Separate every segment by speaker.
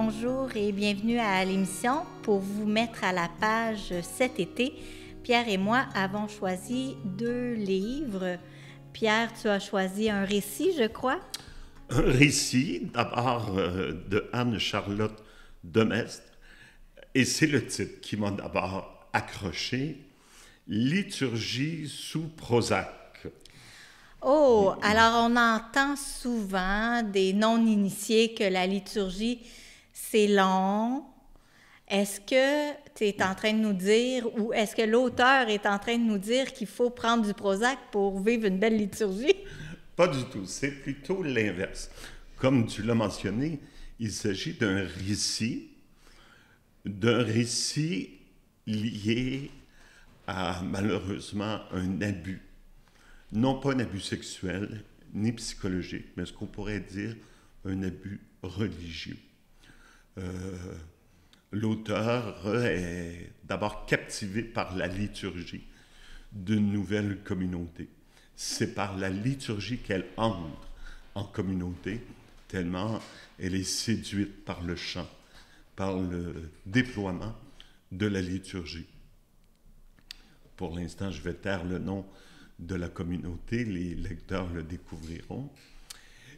Speaker 1: bonjour et bienvenue à l'émission. Pour vous mettre à la page cet été, Pierre et moi avons choisi 2 livres. Pierre, tu as choisi un récit, je crois?
Speaker 2: Un récit, d'abord de Anne-Charlotte Demestre, et c'est le titre qui m'a d'abord accroché, Liturgie sous Prozac.
Speaker 1: Oh, alors on entend souvent des non-initiés que la liturgie, c'est long. Est-ce que tu es en train de nous dire, ou est-ce que l'auteur est en train de nous dire qu'il faut prendre du Prozac pour vivre une belle liturgie?
Speaker 2: Pas du tout, c'est plutôt l'inverse. Comme tu l'as mentionné, il s'agit d'un récit lié à, malheureusement, un abus. Non pas un abus sexuel, ni psychologique, mais ce qu'on pourrait dire un abus religieux. L'auteur est d'abord captivé par la liturgie d'une nouvelle communauté. C'est par la liturgie qu'elle entre en communauté, tellement elle est séduite par le chant, par le déploiement de la liturgie. Pour l'instant, je vais taire le nom de la communauté, les lecteurs le découvriront.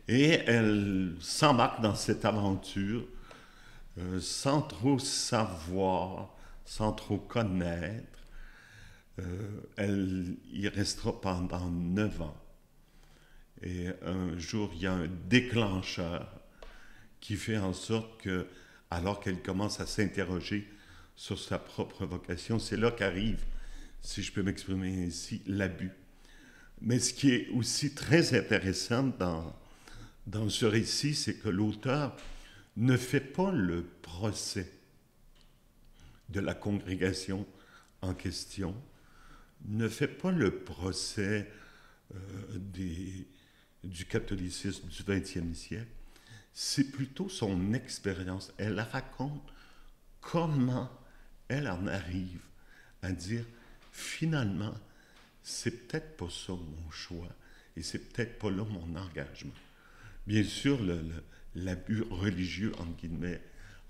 Speaker 2: Et elle s'embarque dans cette aventure sans trop savoir, sans trop connaître. Elle y restera pendant 9 ans. Et un jour, il y a un déclencheur qui fait en sorte que, alors qu'elle commence à s'interroger sur sa propre vocation, c'est là qu'arrive, si je peux m'exprimer ainsi, l'abus. Mais ce qui est aussi très intéressant dans ce récit, c'est que l'auteur ne fait pas le procès de la congrégation en question, ne fait pas le procès du catholicisme du XXe siècle, c'est plutôt son expérience. Elle raconte comment elle en arrive à dire, finalement, c'est peut-être pas ça mon choix et c'est peut-être pas là mon engagement. Bien sûr, l'abus religieux, entre guillemets,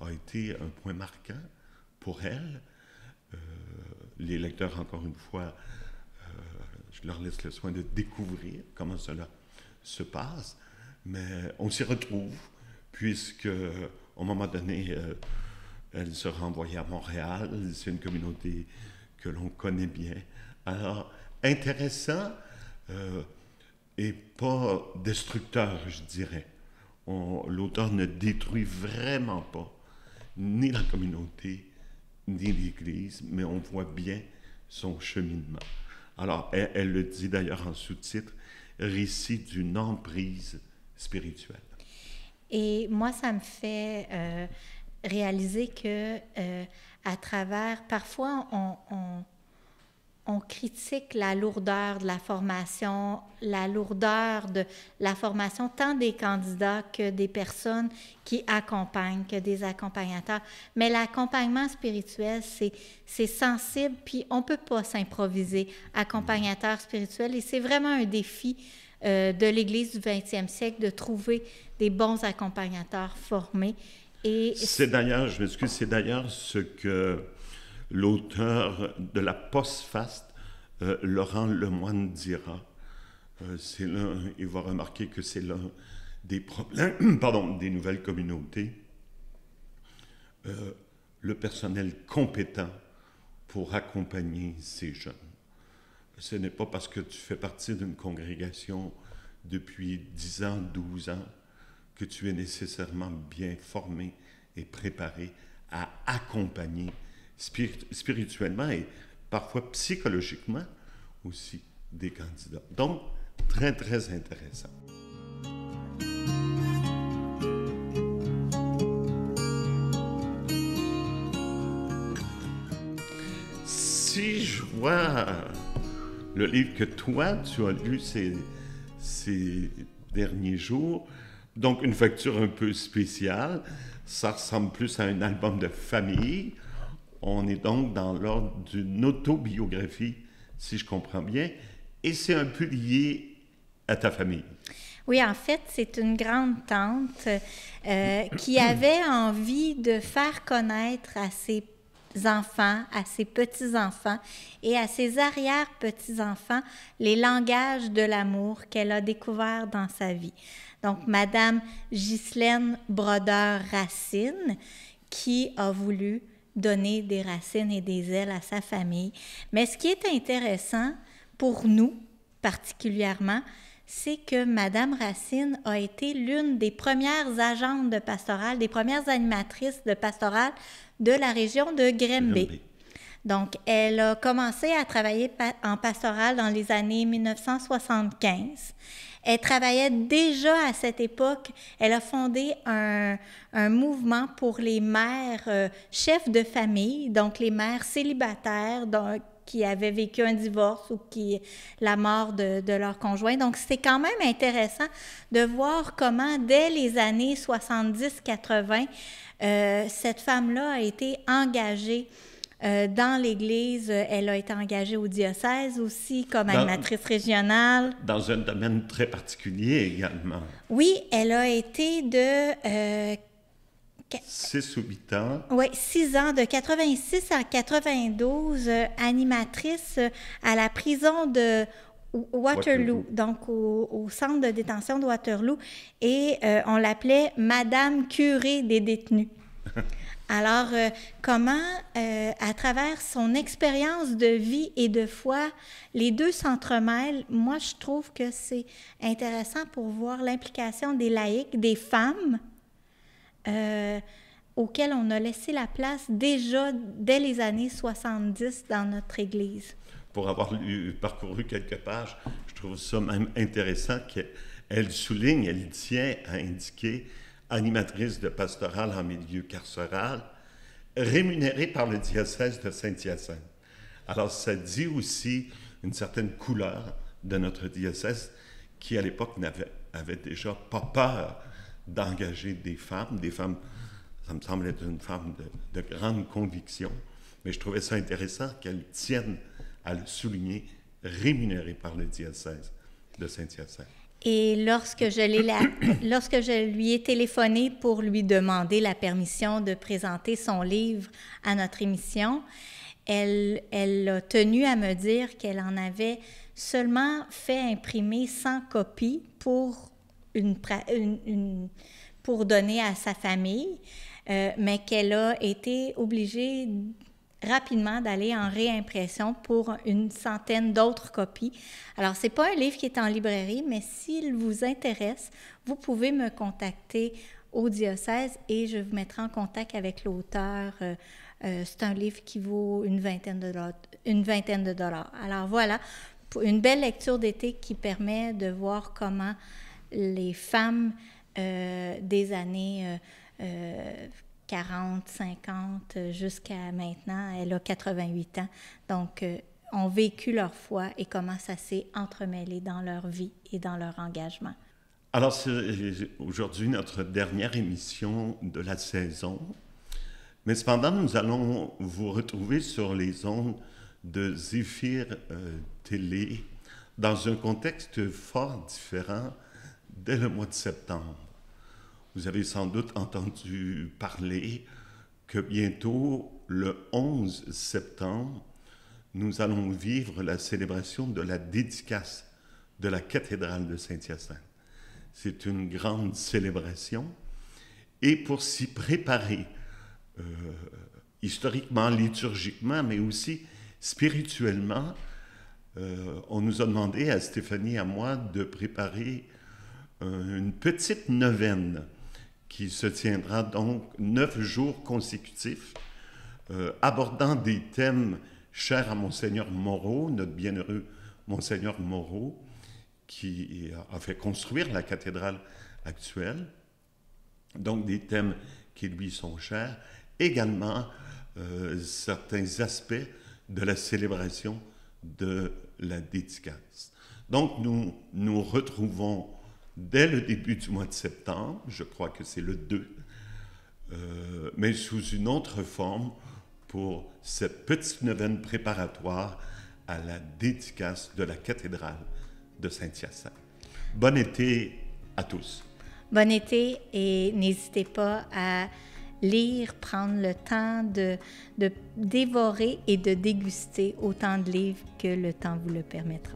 Speaker 2: a été un point marquant pour elle. Les lecteurs, encore une fois, je leur laisse le soin de découvrir comment cela se passe, mais on s'y retrouve, puisque au moment donné, elle sera envoyée à Montréal. C'est une communauté que l'on connaît bien. Alors, intéressant et pas destructeur, je dirais. L'auteur ne détruit vraiment pas ni la communauté, ni l'Église, mais on voit bien son cheminement. Alors, elle le dit d'ailleurs en sous-titre, récit d'une emprise spirituelle.
Speaker 1: Et moi, ça me fait réaliser que à travers, parfois, on critique la lourdeur de la formation tant des candidats que des personnes qui accompagnent, que des accompagnateurs. Mais l'accompagnement spirituel, c'est sensible, puis on ne peut pas s'improviser accompagnateur spirituel. Et c'est vraiment un défi de l'Église du 20e siècle de trouver des bons accompagnateurs formés. Et
Speaker 2: c'est d'ailleurs ce que l'auteur de la postfaste, Laurent Lemoine, dira. Il va remarquer que c'est l'un des problèmes des nouvelles communautés. Le personnel compétent pour accompagner ces jeunes. Ce n'est pas parce que tu fais partie d'une congrégation depuis 10 ans, 12 ans, que tu es nécessairement bien formé et préparé à accompagner spirituellement et parfois psychologiquement aussi des candidats. Donc, très, très intéressant. Si je vois le livre que toi, tu as lu ces derniers jours, donc une facture un peu spéciale, ça ressemble plus à un album de famille. On est donc dans l'ordre d'une autobiographie, si je comprends bien, et c'est un peu lié à ta famille.
Speaker 1: Oui, en fait, c'est une grande tante qui avait envie de faire connaître à ses enfants, à ses petits-enfants et à ses arrière-petits-enfants les langages de l'amour qu'elle a découverts dans sa vie. Donc, Madame Ghislaine Brodeur-Racine, qui a voulu donner des racines et des ailes à sa famille. Mais ce qui est intéressant pour nous, particulièrement, c'est que Madame Racine a été l'une des premières agentes de pastorale, des premières animatrices de pastorale de la région de Granby. Donc, elle a commencé à travailler en pastorale dans les années 1975. Elle travaillait déjà à cette époque, elle a fondé un mouvement pour les mères chefs de famille, donc les mères célibataires qui avaient vécu un divorce ou la mort de leur conjoint. Donc, c'est quand même intéressant de voir comment, dès les années 70-80, cette femme-là a été engagée dans l'Église. Elle a été engagée au diocèse aussi comme animatrice régionale.
Speaker 2: Dans un domaine très particulier également.
Speaker 1: Oui, elle a été de...
Speaker 2: 6 ou 8 ans.
Speaker 1: Oui, 6 ans, de 86 à 92, animatrice à la prison de Waterloo, donc au centre de détention de Waterloo. Et on l'appelait Madame Curé des détenus. Alors, comment, à travers son expérience de vie et de foi, les deux s'entremêlent. Moi, je trouve que c'est intéressant pour voir l'implication des laïcs, des femmes, auxquelles on a laissé la place déjà dès les années 70 dans notre Église.
Speaker 2: Pour avoir parcouru quelques pages, je trouve ça même intéressant qu'elle souligne, elle tient à indiquer animatrice de pastorale en milieu carcéral, rémunérée par le diocèse de Saint-Hyacinthe. Alors, ça dit aussi une certaine couleur de notre diocèse qui, à l'époque, avait déjà pas peur d'engager des femmes. Des femmes, ça me semble être une femme de grande conviction, mais je trouvais ça intéressant qu'elle tienne à le souligner, rémunérée par le diocèse de Saint-Hyacinthe.
Speaker 1: Et lorsque je lui ai téléphoné pour lui demander la permission de présenter son livre à notre émission, elle a tenu à me dire qu'elle en avait seulement fait imprimer 100 copies pour donner à sa famille, mais qu'elle a été obligée rapidement d'aller en réimpression pour une centaine d'autres copies. Alors, ce n'est pas un livre qui est en librairie, mais s'il vous intéresse, vous pouvez me contacter au diocèse et je vous mettrai en contact avec l'auteur. C'est un livre qui vaut une vingtaine de dollars. Alors voilà, une belle lecture d'été qui permet de voir comment les femmes des années 40, 50, jusqu'à maintenant, elle a 88 ans, donc ont vécu leur foi et comment ça s'est entremêlé dans leur vie et dans leur engagement.
Speaker 2: Alors, c'est aujourd'hui notre dernière émission de la saison, mais cependant, nous allons vous retrouver sur les ondes de Zéphyr Télé dans un contexte fort différent dès le mois de septembre. Vous avez sans doute entendu parler que bientôt, le 11 septembre, nous allons vivre la célébration de la dédicace de la cathédrale de Saint-Hyacinthe. C'est une grande célébration. Et pour s'y préparer, historiquement, liturgiquement, mais aussi spirituellement, on nous a demandé à Stéphanie et à moi de préparer une petite neuvaine qui se tiendra donc 9 jours consécutifs, abordant des thèmes chers à Monseigneur Moreau, notre bienheureux Monseigneur Moreau, qui a fait construire la cathédrale actuelle. Donc des thèmes qui lui sont chers. Également, certains aspects de la célébration de la dédicace. Donc nous nous retrouvons dès le début du mois de septembre, je crois que c'est le 2, mais sous une autre forme pour cette petite neuvaine préparatoire à la dédicace de la cathédrale de Saint-Hyacinthe. Bon été à tous.
Speaker 1: Bon été et n'hésitez pas à lire, prendre le temps de dévorer et de déguster autant de livres que le temps vous le permettra.